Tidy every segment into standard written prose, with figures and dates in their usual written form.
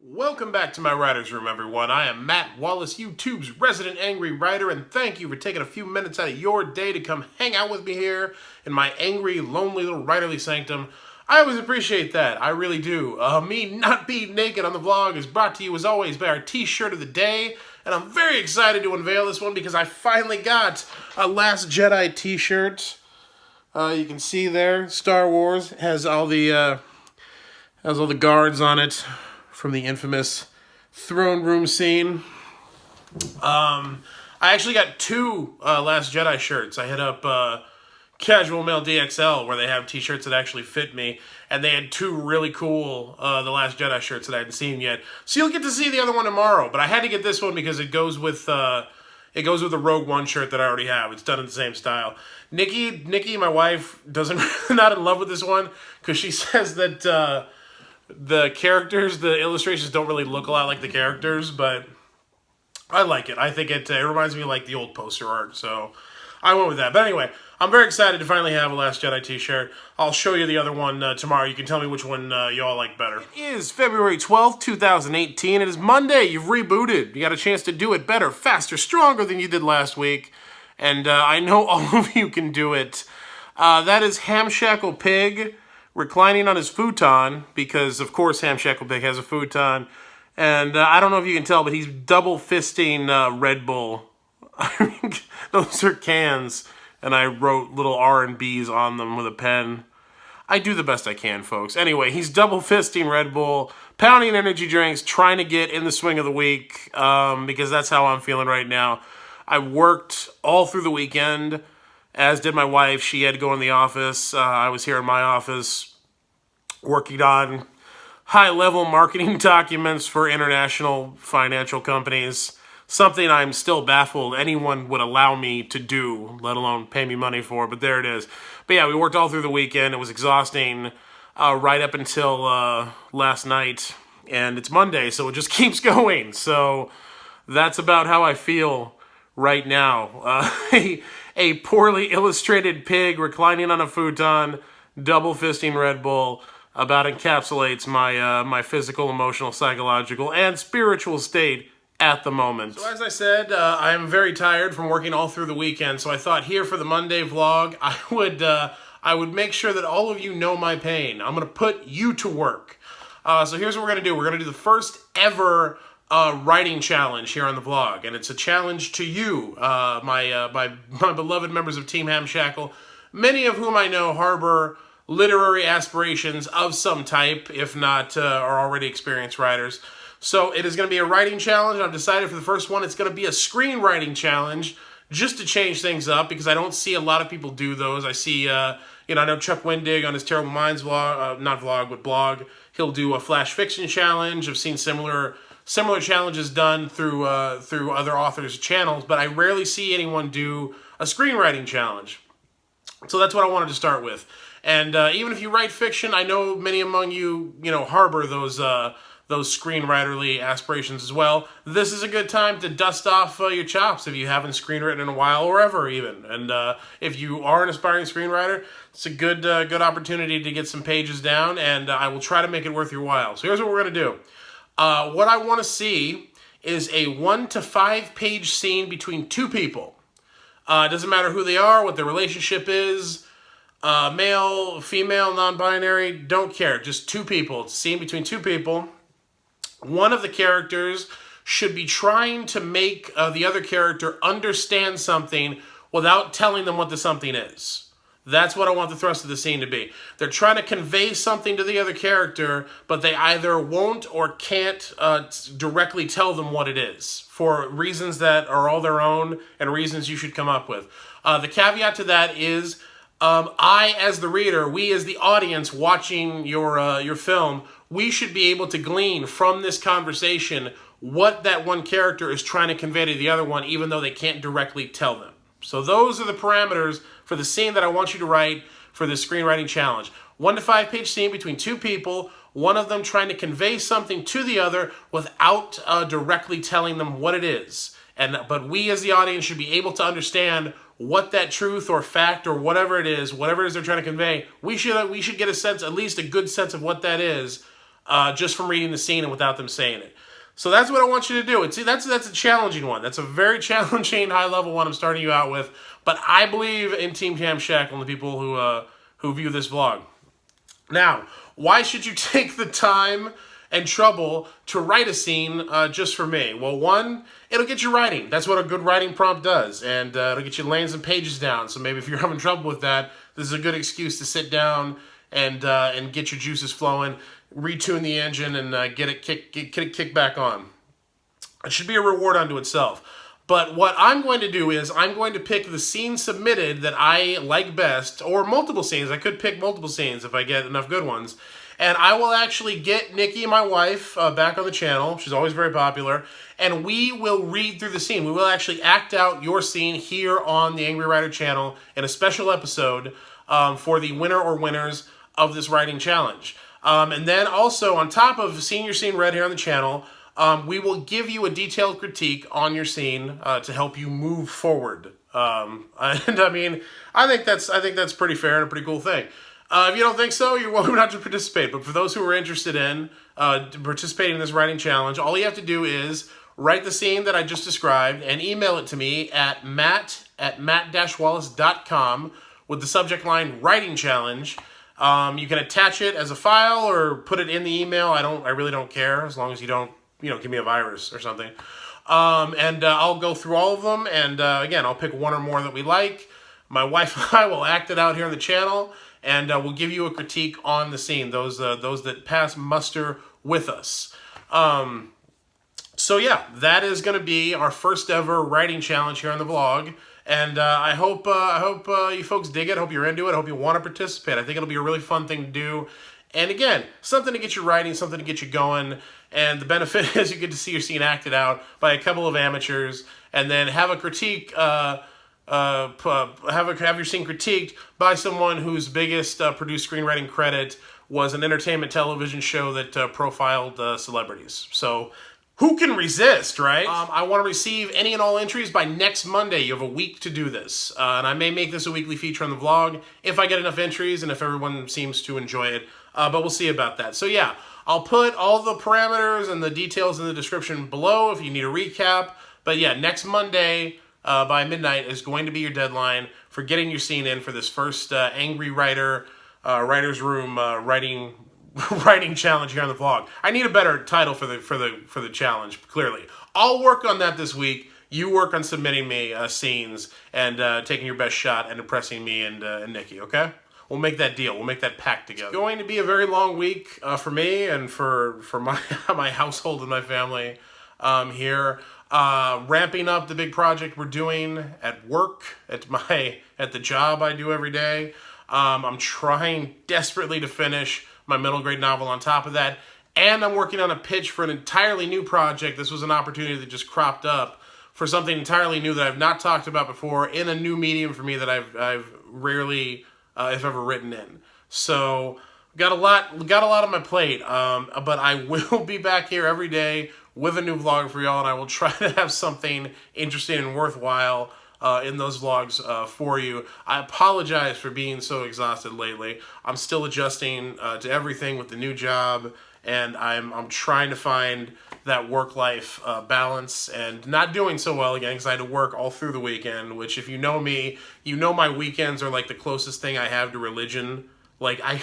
Welcome back to my writer's room, everyone. I am Matt Wallace, YouTube's resident angry writer, and thank you for taking a few minutes out of your day to come hang out with me here in my angry, lonely little writerly sanctum. I always appreciate that. I really do. Me not being naked on the vlog is brought to you, as always, by our T-shirt of the day, and I'm very excited to unveil this one because I finally got a Last Jedi T-shirt. You can see there, Star Wars has all the guards on it from the infamous throne room scene. I actually got two Last Jedi shirts. I hit up Casual Mail DXL, where they have t-shirts that actually fit me, and they had two really cool The Last Jedi shirts that I hadn't seen yet. So you'll get to see the other one tomorrow, but I had to get this one because it goes with the Rogue One shirt that I already have. It's done in the same style. Nikki, my wife, not in love with this one because she says that the characters, the illustrations don't really look a lot like the characters, but I like it. I think it reminds me of like the old poster art, so I went with that. But anyway, I'm very excited to finally have a Last Jedi t-shirt. I'll show you the other one tomorrow. You can tell me which one y'all like better. It is February 12th, 2018. It is Monday. You've rebooted. You got a chance to do it better, faster, stronger than you did last week. And I know all of you can do it. That is Hamshackle Pig reclining on his futon, because of course Hamshackle Pig has a futon. And I don't know if you can tell, but he's double fisting Red Bull. Those are cans, and I wrote little R&Bs on them with a pen. I do the best I can, folks. Anyway, he's double fisting Red Bull, pounding energy drinks, trying to get in the swing of the week, because that's how I'm feeling right now. I worked all through the weekend, as did my wife. She had to go in the office. I was here in my office working on high-level marketing documents for international financial companies. Something I'm still baffled anyone would allow me to do, let alone pay me money for, but there it is. But yeah, we worked all through the weekend. It was exhausting right up until last night, and it's Monday, so it just keeps going. So that's about how I feel right now. A poorly illustrated pig reclining on a futon, double fisting Red Bull, about encapsulates my physical, emotional, psychological, and spiritual state at the moment. So as I said, I am very tired from working all through the weekend, so I thought here for the Monday vlog, I would make sure that all of you know my pain. I'm going to put you to work. So here's what we're going to do. We're going to do the first ever writing challenge here on the vlog, and it's a challenge to you, my beloved members of Team Hamshackle, many of whom I know harbor literary aspirations of some type, if not are already experienced writers. So it is going to be a writing challenge. I've decided for the first one it's going to be a screenwriting challenge, just to change things up, because I don't see a lot of people do those. I see, I know Chuck Wendig on his Terrible Minds vlog, not vlog, but blog, he'll do a flash fiction challenge. I've seen similar challenges done through other authors' channels, but I rarely see anyone do a screenwriting challenge. So that's what I wanted to start with. And even if you write fiction, I know many among you, harbor those screenwriterly aspirations as well. This is a good time to dust off your chops if you haven't screenwritten in a while, or ever even. And if you are an aspiring screenwriter, it's a good opportunity to get some pages down, and I will try to make it worth your while. So here's what we're going to do. What I want to see is a 1 to 5 page scene between two people. It doesn't matter who they are, what their relationship is, male, female, non-binary, don't care. Just two people. It's a scene between two people. One of the characters should be trying to make the other character understand something without telling them what the something is. That's what I want the thrust of the scene to be. They're trying to convey something to the other character, but they either won't or can't directly tell them what it is, for reasons that are all their own and reasons you should come up with. The caveat to that is I, as the reader, we as the audience watching your film, we should be able to glean from this conversation what that one character is trying to convey to the other one, even though they can't directly tell them. So those are the parameters for the scene that I want you to write for this screenwriting challenge. 1 to 5 page scene between two people, one of them trying to convey something to the other without directly telling them what it is. But we as the audience should be able to understand what that truth or fact or whatever it is they're trying to convey. We should get a sense, at least a good sense of what that is, just from reading the scene and without them saying it. So that's what I want you to do. That's a challenging one. That's a very challenging, high-level one I'm starting you out with. But I believe in Team Camshackle and the people who view this vlog. Now, why should you take the time and trouble to write a scene just for me? Well, one, it'll get you writing. That's what a good writing prompt does. And it'll get you laying some pages down. So maybe if you're having trouble with that, this is a good excuse to sit down and get your juices flowing, retune the engine, and get it kick back on. It should be a reward unto itself. But what I'm going to do is I'm going to pick the scene submitted that I like best, or multiple scenes. I could pick multiple scenes if I get enough good ones. And I will actually get Nikki, my wife, back on the channel. She's always very popular. And we will read through the scene. We will actually act out your scene here on the Angry Writer channel in a special episode for the winner or winners of this writing challenge. And then also, on top of seeing your scene read here on the channel, we will give you a detailed critique on your scene to help you move forward. And I mean, I think that's pretty fair and a pretty cool thing. If you don't think so, you're welcome not to participate. But for those who are interested in participating in this writing challenge, all you have to do is write the scene that I just described and email it to me at matt@wallace.com with the subject line "Writing Challenge." You can attach it as a file or put it in the email. I really don't care, as long as you don't, give me a virus or something. I'll go through all of them, and again, I'll pick one or more that we like. My wife and I will act it out here on the channel, and we'll give you a critique on the scene, those that pass muster with us. So yeah, that is going to be our first ever writing challenge here on the vlog. And I hope you folks dig it. I hope you're into it. I hope you want to participate. I think it'll be a really fun thing to do. And again, something to get you writing, something to get you going. And the benefit is you get to see your scene acted out by a couple of amateurs, and then have a critique, have your scene critiqued by someone whose biggest produced screenwriting credit was an entertainment television show that profiled celebrities. So who can resist, right? I want to receive any and all entries by next Monday. You have a week to do this. And I may make this a weekly feature on the vlog if I get enough entries and if everyone seems to enjoy it. But we'll see about that. So yeah, I'll put all the parameters and the details in the description below if you need a recap. But yeah, next Monday by midnight is going to be your deadline for getting your scene in for this first Angry Writer Writer's Room writing challenge here on the vlog. I need a better title for the challenge, clearly. I'll work on that this week. You work on submitting me scenes and taking your best shot and impressing me and Nikki, okay? We'll make that deal. We'll make that pact together. It's going to be a very long week for me and for my my household and my family here. Ramping up the big project we're doing at work, at the job I do every day. I'm trying desperately to finish my middle grade novel on top of that, and I'm working on a pitch for an entirely new project. This was an opportunity that just cropped up for something entirely new that I've not talked about before in a new medium for me that I've rarely, if ever, written in. So got a lot on my plate, but I will be back here every day with a new vlog for y'all, and I will try to have something interesting and worthwhile in those vlogs for you. I apologize for being so exhausted lately. I'm still adjusting to everything with the new job, and I'm trying to find that work-life balance, and not doing so well again because I had to work all through the weekend, which if you know me, you know my weekends are like the closest thing I have to religion. Like I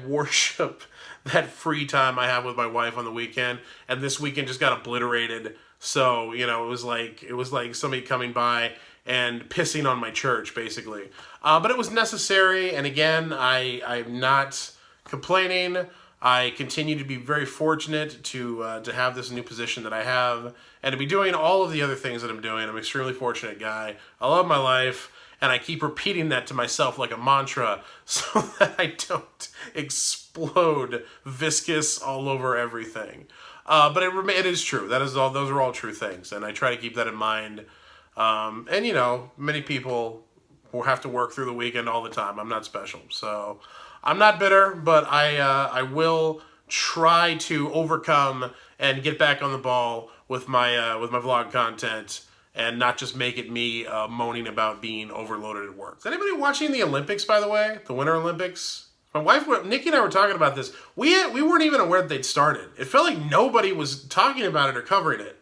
worship that free time I have with my wife on the weekend, and this weekend just got obliterated. So, it was like somebody coming by and pissing on my church, basically. But it was necessary, and again, I'm not complaining. I continue to be very fortunate to have this new position that I have, and to be doing all of the other things that I'm doing. I'm an extremely fortunate guy. I love my life, and I keep repeating that to myself like a mantra so that I don't explode viscous all over everything. But it is true. Those are all true things, and I try to keep that in mind. And many people will have to work through the weekend all the time. I'm not special, so I'm not bitter, but I will try to overcome and get back on the ball with my vlog content, and not just make it me moaning about being overloaded at work. Is anybody watching the Olympics, by the way? The Winter Olympics My wife, Nikki and I were talking about this. We weren't even aware that they'd started. It felt like nobody was talking about it or covering it.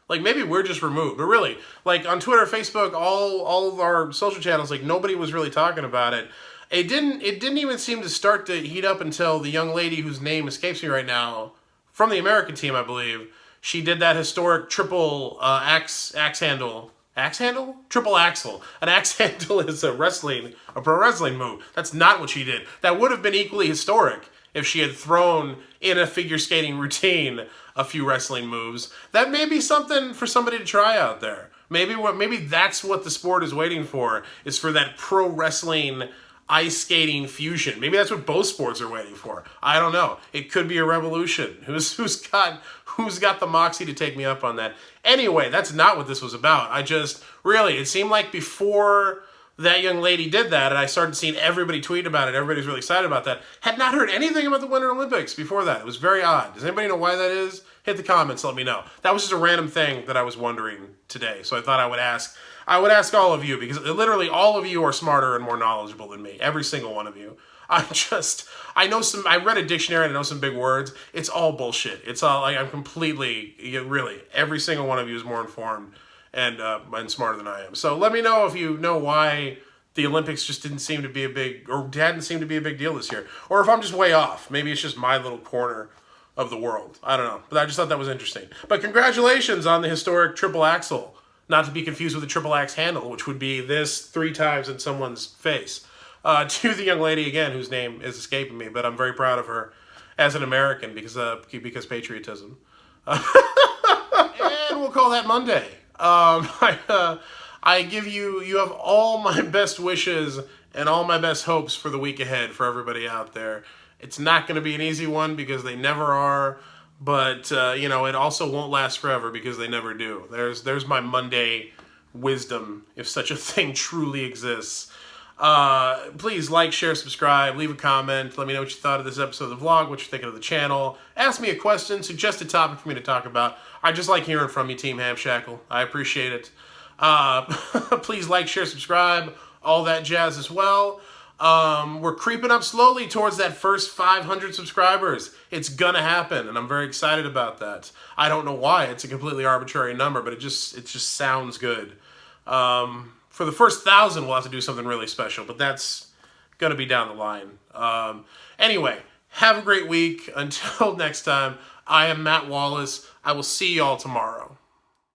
Like, maybe we're just removed. But really, like, on Twitter, Facebook, all of our social channels, like, nobody was really talking about it. It didn't even seem to start to heat up until the young lady whose name escapes me right now, from the American team, I believe. She did that historic triple axe handle. Axe handle? Triple axle. An axe handle is a pro wrestling move. That's not what she did. That would have been equally historic if she had thrown in a figure skating routine a few wrestling moves. That may be something for somebody to try out there. Maybe that's what the sport is waiting for, is for that pro wrestling ice skating fusion. Maybe that's what both sports are waiting for. I don't know. It could be a revolution. Who's got the moxie to take me up on that? Anyway, that's not what this was about. It seemed like before that young lady did that, and I started seeing everybody tweet about it, everybody's really excited about that, had not heard anything about the Winter Olympics before that. It was very odd. Does anybody know why that is? Hit the comments, let me know. That was just a random thing that I was wondering today, so I thought I would ask all of you, because literally all of you are smarter and more knowledgeable than me. Every single one of you. I read a dictionary and I know some big words. It's all bullshit. It's all, like, really, every single one of you is more informed and smarter than I am. So let me know if you know why the Olympics just hadn't seemed to be a big deal this year. Or if I'm just way off. Maybe it's just my little corner of the world. I don't know. But I just thought that was interesting. But congratulations on the historic triple axle. Not to be confused with the triple axe handle, which would be this 3 times in someone's face. To the young lady, again, whose name is escaping me, but I'm very proud of her as an American because patriotism. And we'll call that Monday. I give you have all my best wishes and all my best hopes for the week ahead for everybody out there. It's not going to be an easy one because they never are. But, it also won't last forever because they never do. There's my Monday wisdom, if such a thing truly exists. Please like, share, subscribe, leave a comment. Let me know what you thought of this episode of the vlog, what you're thinking of the channel. Ask me a question, suggest a topic for me to talk about. I just like hearing from you, Team Hamshackle. I appreciate it. Please like, share, subscribe, all that jazz as well. We're creeping up slowly towards that first 500 subscribers. It's gonna happen, and I'm very excited about that. I don't know why. It's a completely arbitrary number, but it just sounds good. For the first 1,000, we'll have to do something really special, but that's gonna be down the line. Anyway, have a great week. Until next time, I am Matt Wallace. I will see y'all tomorrow.